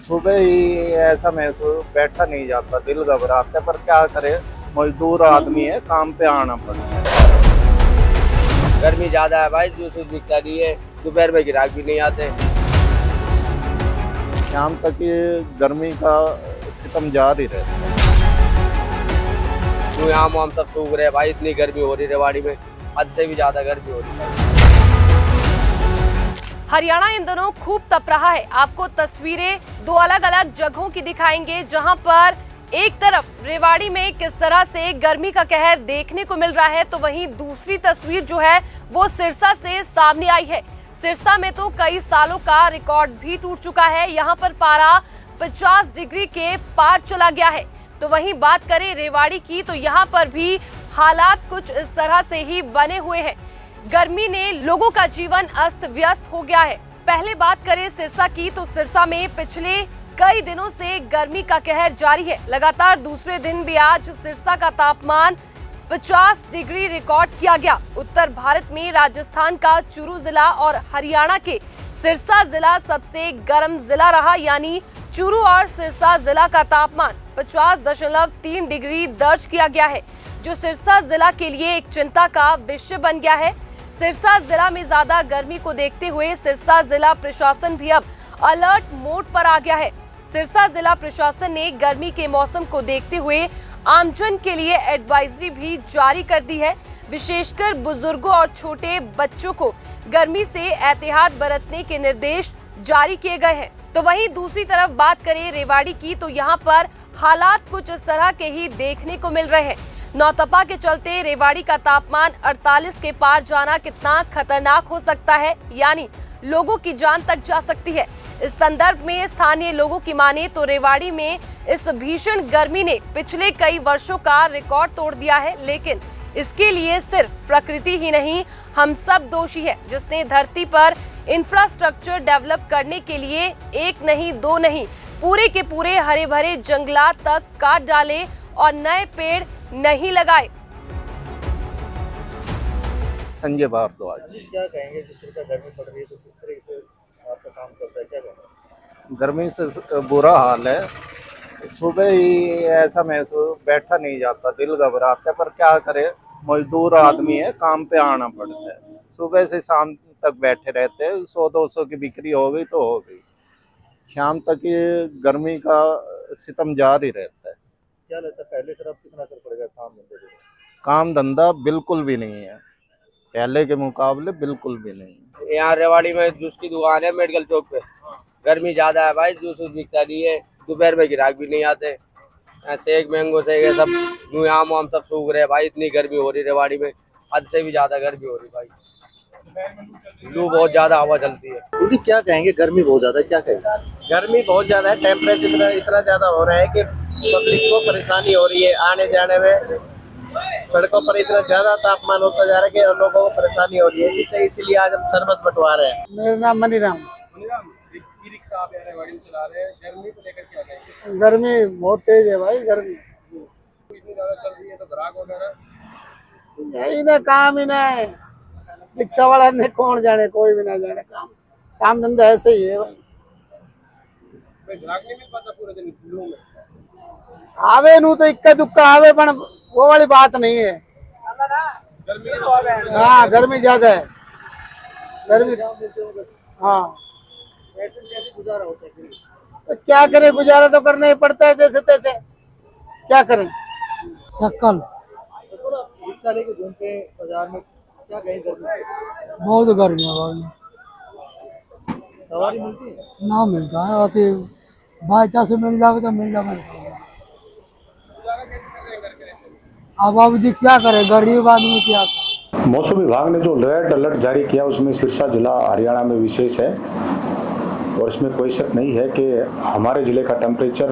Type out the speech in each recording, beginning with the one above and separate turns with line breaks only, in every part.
सुबह ही ऐसा महसूस बैठा नहीं जाता, दिल घबराता है, पर क्या करे, मजदूर आदमी है, काम पे आना पड़ता है।
गर्मी ज्यादा है भाई, जूस बिकता नहीं है, दोपहर में ग्राहक भी नहीं आते।
शाम तक ये गर्मी का सितम जारी रहता है।
तो यहाँ हम सब सूख रहे हैं भाई, इतनी गर्मी हो रही है रेवाड़ी में, हद से भी ज्यादा गर्मी हो रही है।
हरियाणा इन दिनों खूब तप रहा है। आपको तस्वीरें दो अलग अलग जगहों की दिखाएंगे, जहां पर एक तरफ रेवाड़ी में किस तरह से गर्मी का कहर देखने को मिल रहा है, तो वहीं दूसरी तस्वीर जो है वो सिरसा से सामने आई है। सिरसा में तो कई सालों का रिकॉर्ड भी टूट चुका है। यहां पर पारा 50 डिग्री के पार चला गया है। तो वहीं बात करें रेवाड़ी की, तो यहाँ पर भी हालात कुछ इस तरह से ही बने हुए हैं। गर्मी ने लोगों का जीवन अस्त व्यस्त हो गया है। पहले बात करें सिरसा की, तो सिरसा में पिछले कई दिनों से गर्मी का कहर जारी है। लगातार दूसरे दिन भी आज सिरसा का तापमान 50 डिग्री रिकॉर्ड किया गया। उत्तर भारत में राजस्थान का चूरू जिला और हरियाणा के सिरसा जिला सबसे गर्म जिला रहा, यानी चूरू और सिरसा जिला का तापमान 50.3 डिग्री दर्ज किया गया है, जो सिरसा जिला के लिए एक चिंता का विषय बन गया है। सिरसा जिला में ज्यादा गर्मी को देखते हुए सिरसा जिला प्रशासन भी अब अलर्ट मोड पर आ गया है। सिरसा जिला प्रशासन ने गर्मी के मौसम को देखते हुए आमजन के लिए एडवाइजरी भी जारी कर दी है। विशेषकर बुजुर्गों और छोटे बच्चों को गर्मी से एहतियात बरतने के निर्देश जारी किए गए हैं। तो वहीं दूसरी तरफ बात करें रेवाड़ी की, तो यहाँ पर हालात कुछ इस तरह के ही देखने को मिल रहे हैं। नौतपा के चलते रेवाड़ी का तापमान 48 के पार जाना कितना खतरनाक हो सकता है, यानी लोगों की जान तक जा सकती है। इस संदर्भ में स्थानीय लोगों की माने तो रेवाड़ी में इस भीषण गर्मी ने पिछले कई वर्षों का रिकॉर्ड तोड़ दिया है, लेकिन इसके लिए सिर्फ प्रकृति ही नहीं, हम सब दोषी है, जिसने धरती पर इंफ्रास्ट्रक्चर डेवलप करने के लिए एक नहीं दो नहीं पूरे के पूरे हरे भरे जंगलात तक काट डाले और नए पेड़ नहीं लगाए।
संजय भारद्वाज।
क्या कहेंगे, जिस तरह गर्मी पड़ रही है तो किस तरह से आपका काम चलता है, क्या कहेंगे?
गर्मी से बुरा हाल है। सुबह ही ऐसा महसूस बैठा नहीं जाता, दिल घबराता है, पर क्या करे, मजदूर आदमी है, काम पे आना पड़ता है। सुबह से शाम तक बैठे रहते हैं, 100-200 की बिक्री हो गई तो हो गई। शाम तक ये गर्मी का सितम जारी रहता है।
क्या लगता है पहले से अब कितना असर पड़ेगा काम धंधे पे?
काम धंधा बिल्कुल भी नहीं है, पहले के मुकाबले बिल्कुल भी नहीं।
यहाँ रेवाड़ी में जूस की दुकान है मेडिकल चौक पे, गर्मी ज्यादा है भाई, जूस बिकता नहीं है, दोपहर में ग्राहक भी नहीं आते। सेक मैंगो सेक है सब, यहाँ हम सब सूख रहे हैं भाई, इतनी गर्मी हो रही है रेवाड़ी में, हद से भी ज्यादा गर्मी हो रही है भाई, लू बहुत ज्यादा हवा चलती है।
क्योंकि क्या कहेंगे, गर्मी बहुत ज्यादा है, क्या कहेंगे?
गर्मी बहुत ज्यादा है, टेम्परेचर इतना ज्यादा हो रहा है कि पब्लिक को परेशानी हो रही है आने जाने में। सड़कों पर इतना ज्यादा तापमान होता जा रहा है कि लोगों को परेशानी हो रही है। इसीलिए आज हम शरबत बंटवा रहे हैं।
मेरा नाम मनीराम।
ई रिक्शा आप रेवाड़ी में चला रहे हैं, गर्मी को लेकर क्या कहेंगे?
गर्मी बहुत तेज है भाई, गर्मी
इतनी ज्यादा चल रही है तो ग्राहक वगैरह
यही ना, काम ही ना है। रिक्शा वाला ने कौन जाने, कोई भी ना जाने, काम धंधा ऐसे ही है भाई।
ग्राहक नहीं मिल पाता पूरे दिन लू में।
आवे नू तो इक्का दुक्का आवे, पर वो वाली बात नहीं है।
गर्मी
हाँ, गर्मी ज्यादा है, गर्मी। हाँ,
कैसे गुजारा होता है?
तो क्या करें, गुजारा तो करना ही पड़ता है जैसे तैसे, क्या करें।
शक्ल
रिक्शा लेके घूमते हैं बाजार में, क्या कहें गर्मी?
बहुत गर्मी है भाई,
सवारी मिलती है?
ना मिलता है, अति बाई चांस मिल जाए तो मिल जाए। अब जी क्या करें, गरीब आदमी क्या करें।
मौसम विभाग ने जो रेड अलर्ट जारी किया उसमें सिरसा जिला हरियाणा में विशेष है, और इसमें कोई शक नहीं है कि हमारे जिले का टेम्परेचर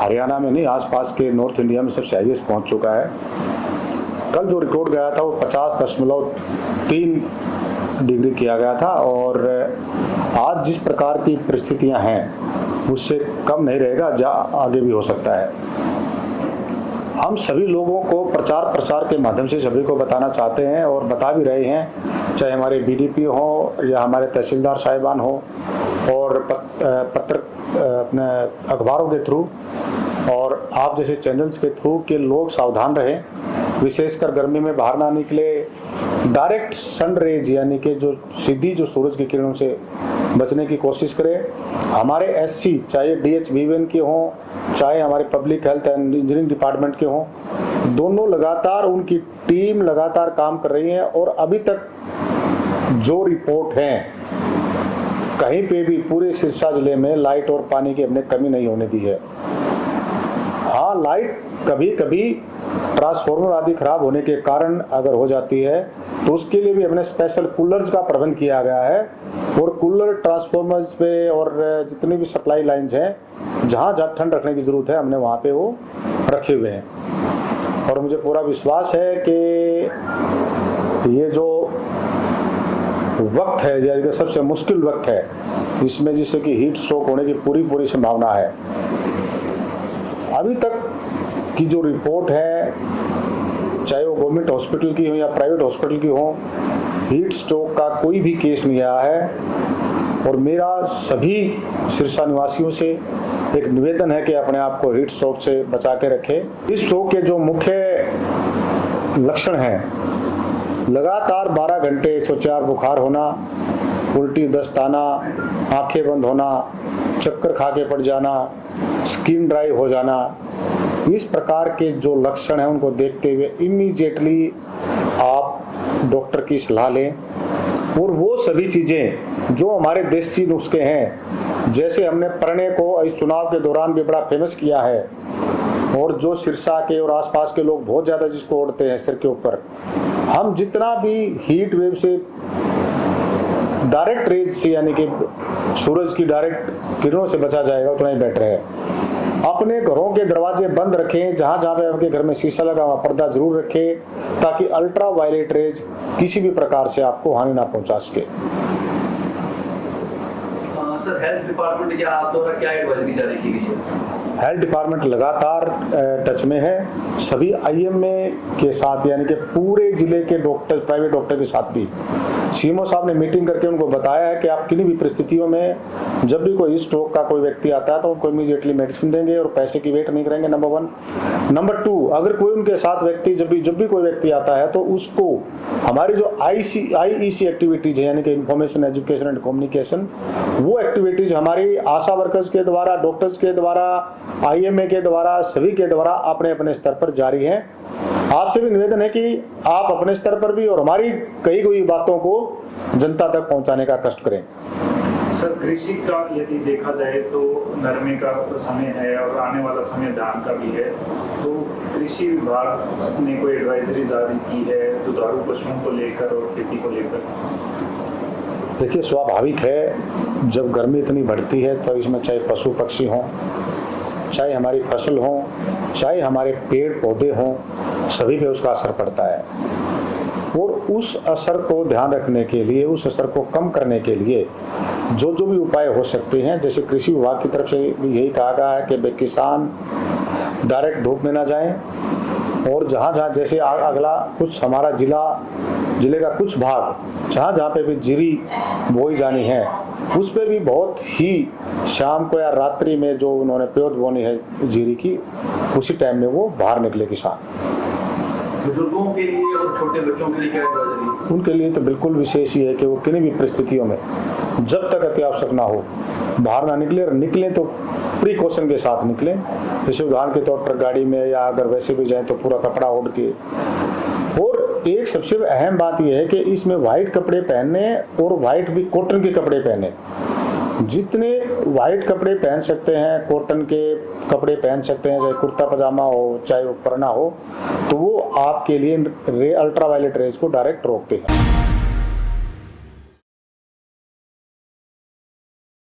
हरियाणा में नहीं, आसपास के नॉर्थ इंडिया में सबसे हाईएस्ट पहुंच चुका है। कल जो रिकॉर्ड गया था वो 50.3 डिग्री किया गया था, और आज जिस प्रकार की परिस्थितियां हैं उससे कम नहीं रहेगा, आगे भी हो सकता है। हम सभी लोगों को प्रचार प्रसार के माध्यम से सभी को बताना चाहते हैं और बता भी रहे हैं, चाहे हमारे बीडीपी हो या हमारे तहसीलदार साहिबान हो और पत्र अपने अखबारों के थ्रू और आप जैसे चैनल्स के थ्रू के लोग सावधान रहें, विशेषकर गर्मी में बाहर ना निकले, डायरेक्ट सन रेज यानी कि जो सीधी जो सूरज की किरणों से बचने की कोशिश करें। हमारे एससी चाहे DHVN के हों चाहे हमारे public health and engineering department के हों, दोनों लगातार उनकी टीम लगातार काम कर रही है और अभी तक जो रिपोर्ट है कहीं पे भी पूरे सिरसा जिले में लाइट और पानी की हमने कमी नहीं होने दी है। हाँ, लाइट कभी कभी ट्रांसफार्मर आदि खराब होने के कारण अगर हो जाती है तो उसके लिए भी हमने स्पेशल कूलर्स का प्रबंध किया गया है और कूलर ट्रांसफार्मर्स पे और जितनी भी सप्लाई लाइंस हैं जहाँ जहाँ ठंड रखने की जरूरत है हमने वहाँ पे वो रखे हुए हैं। और मुझे पूरा विश्वास है कि ये जो वक्त है यानी कि सबसे मुश्किल वक्त है इसमें जिससे कि हीट स्ट्रोक होने की पूरी संभावना है। अभी तक की जो रिपोर्ट है चाहे वो गवर्नमेंट हॉस्पिटल की हो या प्राइवेट हॉस्पिटल की हो, हीट स्ट्रोक का कोई भी केस नहीं आया है। और मेरा सभी सिरसा निवासियों से एक निवेदन है कि अपने आप को हीट स्ट्रोक से बचा के रखें। हीट स्ट्रोक के जो मुख्य लक्षण हैं, लगातार 12 घंटे 104 बुखार होना, उल्टी दस्त आना, आंखें बंद होना, चक्कर खा के पड़ जाना, स्किन ड्राई हो जाना, इस प्रकार के जो लक्षण हैं उनको देखते हुए इमीडिएटली आप डॉक्टर की सलाह लें। और वो सभी चीज़ें जो हमारे देसी नुस्खे हैं, जैसे हमने परने को इस चुनाव के दौरान भी बड़ा फेमस किया है और जो सिरसा के और आसपास के लोग बहुत ज़्यादा जिसको ओढ़ते हैं सिर के ऊपर, हम जितना भी हीट वेव से डायरेक्ट रेज से यानी कि सूरज की डायरेक्ट किरणों से बचा जाएगा उतना ही बेटर है। अपने घरों के दरवाजे बंद रखें, जहां जहां पे आपके घर में शीशा लगा हुआ पर्दा जरूर रखें ताकि अल्ट्रा वायलेट रेज किसी भी प्रकार से आपको हानि ना पहुंचा सके।
सर, हेल्थ डिपार्टमेंट के द्वारा क्या एडवाइजरी जारी की गई है?
हेल्थ डिपार्टमेंट लगातार टच में है सभी IMA के साथ, यानी कि पूरे जिले के डॉक्टर, प्राइवेट डॉक्टर के साथ भी। CMO साहब ने मीटिंग करके उनको बताया है कि आप किन्हीं भी परिस्थितियों में जब भी कोई स्ट्रोक का कोई व्यक्ति आता है तो उनको इमीडिएटली मेडिसिन देंगे और पैसे की वेट नहीं करेंगे, नंबर 1। नंबर 2, अगर कोई उनके साथ व्यक्ति जब भी कोई व्यक्ति आता है तो उसको हमारी जो IEC एक्टिविटीज है यानी कि इंफॉर्मेशन एजुकेशन एंड कम्युनिकेशन, वो एक्टिविटीज हमारी आशा वर्कर्स के द्वारा, डॉक्टर्स के द्वारा, IMA के द्वारा, सभी के द्वारा अपने अपने स्तर पर जारी है। आपसे भी निवेदन है कि आप अपने स्तर पर भी और हमारी कही गई बातों को जनता तक पहुंचाने का कष्ट करें।
सर, कृषि का यदि देखा जाए तो नरमे का समय है और आने वाला समय धान का भी है, तो कृषि विभाग ने कोई एडवाइजरी जारी की है दुधारू पशुओं को लेकर और खेती को लेकर?
देखिए, स्वाभाविक है जब गर्मी इतनी बढ़ती है तो इसमें चाहे पशु पक्षी हों, चाहे हमारी फसल हो, चाहे हमारे पेड़ पौधे हों, सभी पे उसका असर पड़ता है। और उस असर को ध्यान रखने के लिए, उस असर को कम करने के लिए जो भी उपाय हो सकते हैं, जैसे कृषि विभाग की तरफ से भी यही कहा गया है कि किसान डायरेक्ट धूप में ना जाएं और जहाँ जहाँ जैसे अगला कुछ हमारा जिले का कुछ भाग जहाँ पे भी जीरी बोई जानी है उस पे भी बहुत ही शाम को या रात्रि में जो उन्होंने प्योत बोनी है जीरी की, उसी टाइम में वो बाहर निकले किसान।
बुजुर्गों के लिए और छोटे बच्चों के लिए क्या एडवाइजरी?
उनके लिए तो बिल्कुल विशेष ही है कि वो किन्हीं भी परिस्थितियों में जब तक अति आवश्यक ना हो बाहर ना निकले, और निकलें तो प्रिकॉशन के साथ निकलें। जैसे उदाहरण के तौर पर गाड़ी में या अगर वैसे भी जाएं तो पूरा कपड़ा ओढ़ के। और एक सबसे अहम बात यह है कि इसमें व्हाइट कपड़े पहनने और व्हाइट भी कॉटन के कपड़े पहने। जितने व्हाइट कपड़े पहन सकते हैं, कॉटन के कपड़े पहन सकते हैं, चाहे कुर्ता पजामा हो चाहे वो परना हो, तो वो आपके लिए अल्ट्रावायलेट रेज को डायरेक्ट रोकते हैं।